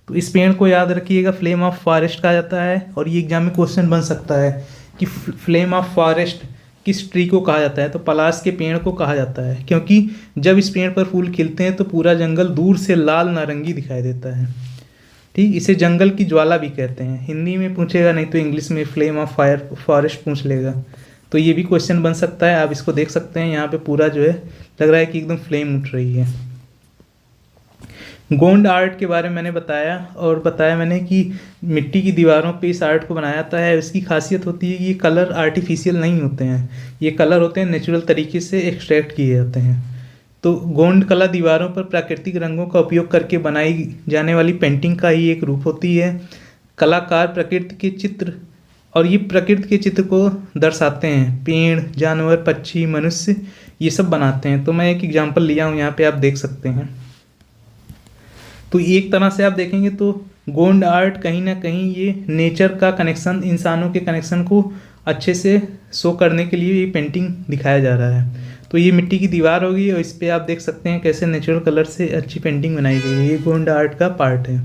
तो इस पेड़ को याद रखिएगा, फ्लेम ऑफ फॉरेस्ट कहा जाता है। और ये एग्जाम में क्वेश्चन बन सकता है कि फ्लेम ऑफ फॉरेस्ट किस ट्री को कहा जाता है। तो पलाश के पेड़ को कहा जाता है, क्योंकि जब इस पेड़ पर फूल खिलते हैं तो पूरा जंगल दूर से लाल नारंगी दिखाई देता है, ठीक। इसे जंगल की ज्वाला भी कहते हैं। हिंदी में पूछेगा, नहीं तो इंग्लिश में फ्लेम ऑफ फायर फॉरेस्ट पूछ लेगा। तो ये भी क्वेश्चन बन सकता है, आप इसको देख सकते हैं। यहाँ पे पूरा जो है लग रहा है कि एकदम फ्लेम उठ रही है। गोंड आर्ट के बारे में मैंने बताया, और बताया मैंने कि मिट्टी की दीवारों पे इस आर्ट को बनाया जाता है। इसकी खासियत होती है कि ये कलर आर्टिफिशियल नहीं होते हैं, ये कलर होते हैं नेचुरल तरीके से एक्सट्रैक्ट किए जाते हैं। तो गोंड कला दीवारों पर प्राकृतिक रंगों का उपयोग करके बनाई जाने वाली पेंटिंग का ही एक रूप होती है। कलाकार प्रकृति के चित्र, और ये प्रकृति के चित्र को दर्शाते हैं, पेड़, जानवर, पक्षी, मनुष्य, ये सब बनाते हैं। तो मैं एक एग्जांपल लिया हूँ, यहाँ पे आप देख सकते हैं। तो एक तरह से आप देखेंगे तो गोंड आर्ट कहीं ना कहीं ये नेचर का कनेक्शन, इंसानों के कनेक्शन को अच्छे से शो करने के लिए ये पेंटिंग दिखाया जा रहा है। तो ये मिट्टी की दीवार होगी और इस पर आप देख सकते हैं कैसे नेचुरल कलर से अच्छी पेंटिंग बनाई गई है। ये गोंड आर्ट का पार्ट है।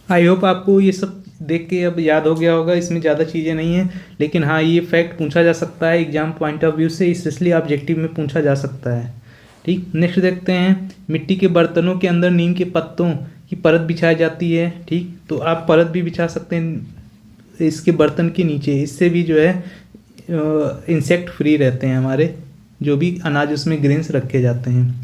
आई होप आपको ये सब देख के अब याद हो गया होगा, इसमें ज़्यादा चीज़ें नहीं हैं, लेकिन हाँ ये फैक्ट पूछा जा सकता है एग्जाम पॉइंट ऑफ व्यू से, इसलिए ऑब्जेक्टिव में पूछा जा सकता है। ठीक, नेक्स्ट देखते हैं, मिट्टी के बर्तनों के अंदर नीम के पत्तों की परत बिछाई जाती है। ठीक, तो आप परत भी बिछा सकते हैं इसके बर्तन के नीचे, इससे भी जो है इंसेक्ट फ्री रहते हैं हमारे जो भी अनाज उसमें ग्रेन्स रखे जाते हैं।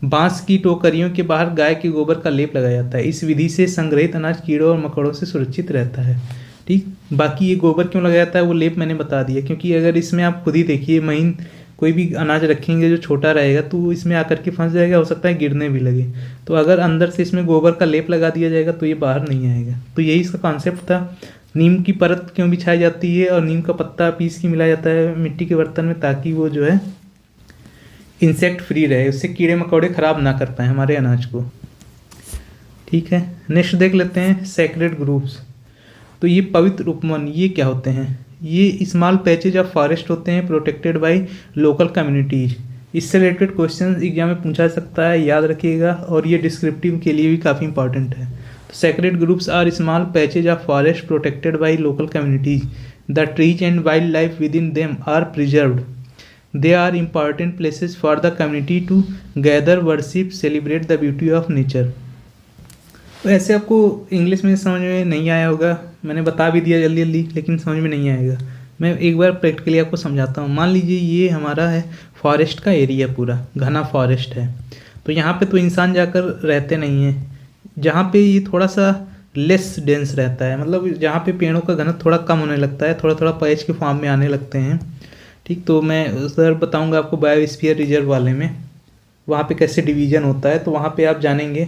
बांस की टोकरियों के बाहर गाय के गोबर का लेप लगाया जाता है। इस विधि से संग्रहित अनाज कीड़ों और मकोड़ों से सुरक्षित रहता है। ठीक, बाकी ये गोबर क्यों लगाया जाता है वो लेप मैंने बता दिया, क्योंकि अगर इसमें आप खुद ही देखिए महीन कोई भी अनाज रखेंगे जो छोटा रहेगा तो वो इसमें आकर के फंस जाएगा, हो सकता है गिरने भी लगे। तो अगर अंदर से इसमें गोबर का लेप लगा दिया जाएगा तो ये बाहर नहीं आएगा। तो यही इसका कॉन्सेप्ट था। नीम की परत क्यों बिछाई जाती है और नीम का पत्ता पीस के मिलाया जाता है मिट्टी के बर्तन में, ताकि वो जो है इंसेक्ट फ्री रहे, उससे कीड़े मकोड़े ख़राब ना कर पाए हमारे अनाज को। ठीक है, नेक्स्ट देख लेते हैं सेक्रेड ग्रुप्स। तो ये पवित्र उपवन ये क्या होते हैं? ये स्मॉल पैचेज ऑफ फॉरेस्ट होते हैं प्रोटेक्टेड बाय लोकल कम्युनिटीज। इससे रिलेटेड क्वेश्चन एग्जाम में पूछा जा सकता है, याद रखिएगा, और ये डिस्क्रिप्टिव के लिए भी काफ़ी इंपॉर्टेंट है। तो sacred groups are small patches of forest protected by local communities. The trees and wildlife within them are preserved. They are important places for the community to gather, worship, celebrate the beauty of nature। तो ऐसे आपको English में समझ में नहीं आया होगा, मैंने बता भी दिया जल्दी जल्दी, लेकिन समझ में नहीं आएगा। मैं एक बार प्रैक्टिकली आपको समझाता हूँ। मान लीजिए ये हमारा है फॉरेस्ट का एरिया, पूरा घना फॉरेस्ट है। तो यहाँ पे तो इंसान जाकर रहते नहीं हैं। जहाँ पे ये थोड़ा सा लेस डेंस रहता है, मतलब जहाँ पे पेड़ों का घनत्व थोड़ा कम होने लगता है, थोड़ा थोड़ा पैच के फॉर्म में आने लगते हैं। ठीक, तो मैं उधर बताऊंगा आपको बायोस्फीयर रिजर्व वाले में, वहाँ पे कैसे डिवीज़न होता है, तो वहाँ पे आप जानेंगे।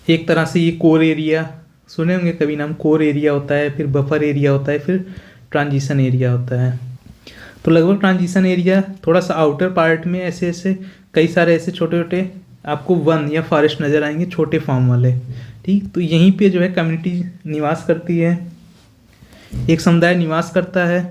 एक तरह से ये कोर एरिया सुने होंगे कभी नाम, कोर एरिया होता है, फिर बफर एरिया होता है, फिर ट्रांजिशन एरिया होता है। तो लगभग ट्रांजिशन एरिया थोड़ा सा आउटर पार्ट में ऐसे ऐसे कई सारे ऐसे छोटे छोटे आपको वन या फॉरेस्ट नज़र आएंगे, छोटे फॉर्म वाले। ठीक, तो यहीं पे जो है कम्युनिटी निवास करती है, एक समुदाय निवास करता है,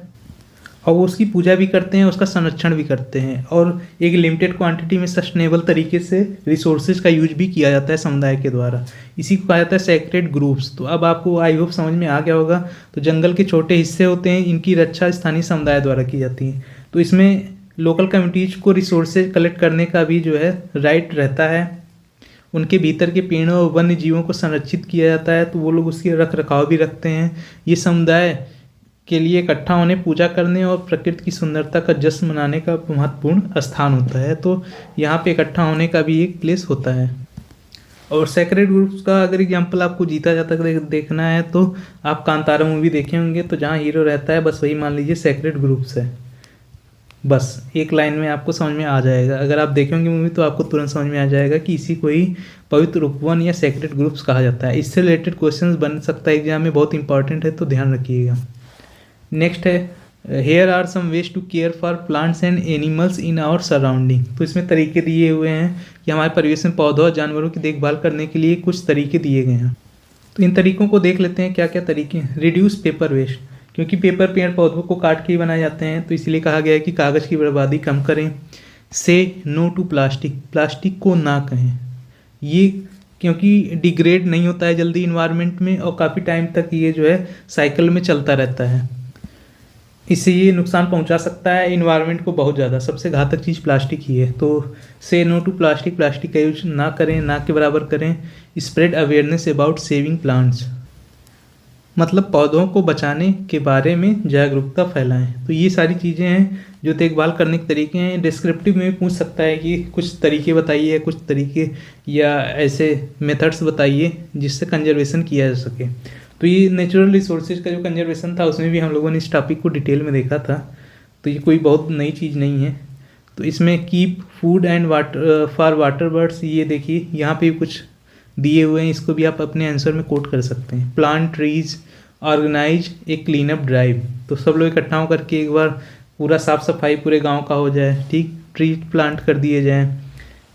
और वो उसकी पूजा भी करते हैं, उसका संरक्षण भी करते हैं, और एक लिमिटेड क्वांटिटी में सस्टेनेबल तरीके से रिसोर्सेज का यूज भी किया जाता है समुदाय के द्वारा। इसी को कहा जाता है सेक्रेड ग्रुप्स। तो अब आपको आई होप समझ में आ गया होगा। तो जंगल के छोटे हिस्से होते हैं, इनकी रक्षा स्थानीय समुदाय द्वारा की जाती है। तो इसमें लोकल कम्युनिटीज को रिसोर्सेज कलेक्ट करने का भी जो है राइट रहता है। उनके भीतर के पेड़ों और वन्य जीवों को संरक्षित किया जाता है, तो वो लोग उसकी रख रखाव भी रखते हैं। ये समुदाय के लिए इकट्ठा होने, पूजा करने और प्रकृति की सुंदरता का जश्न मनाने का महत्वपूर्ण स्थान होता है। तो यहाँ पे इकट्ठा होने का भी एक प्लेस होता है। और सेक्रेड ग्रुप्स का अगर एग्जांपल आपको जीता जाता देखना है तो आप कांतारा मूवी देखे होंगे, तो जहाँ हीरो रहता है बस वही मान लीजिए सेक्रेड ग्रुप्स है। बस एक लाइन में आपको समझ में आ जाएगा। अगर आप देखेंगे मूवी तो आपको तुरंत समझ में आ जाएगा कि इसी को ही पवित्र उपवन या सेक्रेड ग्रुप्स कहा जाता है। इससे रिलेटेड क्वेश्चंस बन सकता है एग्जाम में, बहुत इंपॉर्टेंट है, तो ध्यान रखिएगा। नेक्स्ट है here are some ways to care for plants and animals in our surrounding. तो इसमें तरीके दिए हुए हैं कि हमारे परिवेश में पौधों और जानवरों की देखभाल करने के लिए कुछ तरीके दिए गए हैं। तो इन तरीकों को देख लेते हैं क्या क्या तरीके हैं। रिड्यूस पेपर वेस्ट, क्योंकि पेपर पेड़ पौधों को काट के ही बनाए जाते हैं, तो इसलिए कहा गया है कि कागज़ की बर्बादी कम करें। से नो टू प्लास्टिक, प्लास्टिक को ना कहें, ये क्योंकि डिग्रेड नहीं होता है जल्दी इन्वायरमेंट में, और काफ़ी टाइम तक ये जो है साइकिल में चलता रहता है। इससे ये नुकसान पहुंचा सकता है इन्वायरमेंट को बहुत ज़्यादा। सबसे घातक चीज़ प्लास्टिक ही है। तो से नो टू प्लास्टिक, प्लास्टिक का यूज ना करें, ना के बराबर करें। Spread awareness about saving plants, मतलब पौधों को बचाने के बारे में जागरूकता फैलाएं। तो ये सारी चीज़ें हैं जो देखभाल करने के तरीके हैं। डिस्क्रिप्टिव में भी पूछ सकता है कि कुछ तरीके बताइए, कुछ तरीके या ऐसे मेथड्स बताइए जिससे कंजर्वेशन किया जा सके। तो ये नेचुरल रिसोर्सेज का जो कंजर्वेशन था उसमें भी हम लोगों ने इस टॉपिक को डिटेल में देखा था, तो ये कोई बहुत नई चीज़ नहीं है। तो इसमें keep food and water for water birds, ये देखिए यहाँ पे कुछ दिए हुए हैं, इसको भी आप अपने आंसर में कोट कर सकते हैं। Plant trees, organise a clean up drive, तो सब लोग इकट्ठा होकर के एक बार पूरा साफ सफाई पूरे गांव का हो जाए। ठीक, ट्री प्लांट कर दिए जाएं।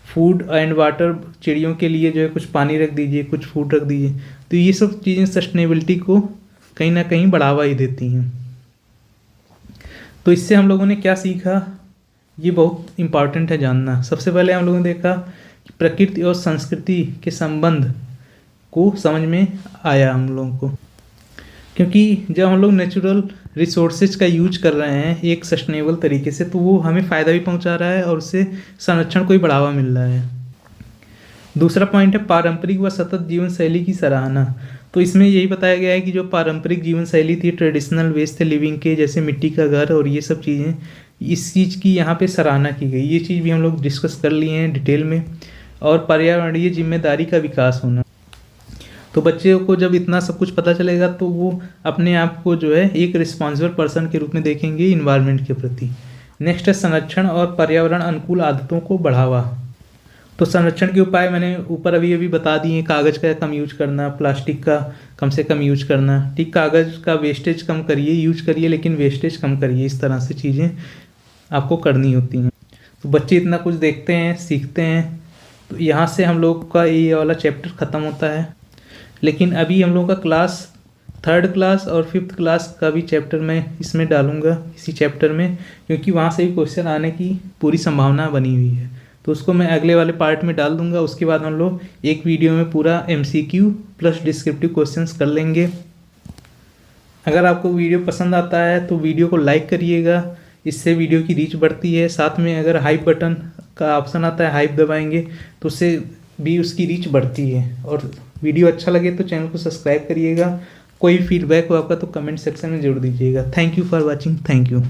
फूड एंड वाटर, चिड़ियों के लिए जो है कुछ पानी रख दीजिए, कुछ फूड रख दीजिए। तो ये सब चीज़ें सस्टेनेबिलिटी को कहीं ना कहीं बढ़ावा ही देती हैं। तो इससे हम लोगों ने क्या सीखा, ये बहुत इम्पॉर्टेंट है जानना। सबसे पहले हम लोगों ने देखा कि प्रकृति और संस्कृति के संबंध को समझ में आया हम लोगों को। क्योंकि जब हम लोग नेचुरल रिसोर्सेज का यूज कर रहे हैं एक सस्टेनेबल तरीके से, तो वो हमें फ़ायदा भी पहुंचा रहा है और उससे संरक्षण को भी बढ़ावा मिल रहा है। दूसरा पॉइंट है पारंपरिक व सतत जीवन शैली की सराहना। तो इसमें यही बताया गया है कि जो पारंपरिक जीवन शैली थी, ट्रेडिशनल वेज थे लिविंग के, जैसे मिट्टी का घर और ये सब चीज़ें, इस चीज़ की यहाँ पे सराहना की गई। ये चीज़ भी हम लोग डिस्कस कर लिए हैं डिटेल में। और पर्यावरणीय जिम्मेदारी का विकास होना, तो बच्चे को जब इतना सब कुछ पता चलेगा तो वो अपने आप को जो है एक रिस्पॉन्सिबल पर्सन के रूप में देखेंगे इन्वायरमेंट के प्रति। नेक्स्ट है संरक्षण और पर्यावरण अनुकूल आदतों को बढ़ावा। तो संरक्षण के उपाय मैंने ऊपर अभी अभी बता दिए। कागज़ का कम यूज करना, प्लास्टिक का कम से कम यूज करना, ठीक, कागज़ का वेस्टेज कम करिए, यूज करिए लेकिन वेस्टेज कम करिए। इस तरह से चीज़ें आपको करनी होती हैं। तो बच्चे इतना कुछ देखते हैं, सीखते हैं। तो यहाँ से हम लोग का ये वाला चैप्टर ख़त्म होता है। लेकिन अभी हम लोगों का क्लास 3rd क्लास और 5th क्लास का भी चैप्टर मैं इसमें डालूँगा, इसी चैप्टर में, क्योंकि वहाँ से भी क्वेश्चन आने की पूरी संभावना बनी हुई है। तो उसको मैं अगले वाले पार्ट में डाल दूँगा। उसके बाद हम लोग एक वीडियो में पूरा MCQ प्लस डिस्क्रिप्टिव क्वेश्चंस कर लेंगे। अगर आपको वीडियो पसंद आता है तो वीडियो को लाइक करिएगा, इससे वीडियो की रीच बढ़ती है। साथ में अगर हाइप बटन का ऑप्शन आता है, हाइप दबाएंगे तो उससे भी उसकी रीच बढ़ती है। और वीडियो अच्छा लगे तो चैनल को सब्सक्राइब करिएगा। कोई फीडबैक हो आपका तो कमेंट सेक्शन में जरूर दीजिएगा। Thank you for watching. Thank you.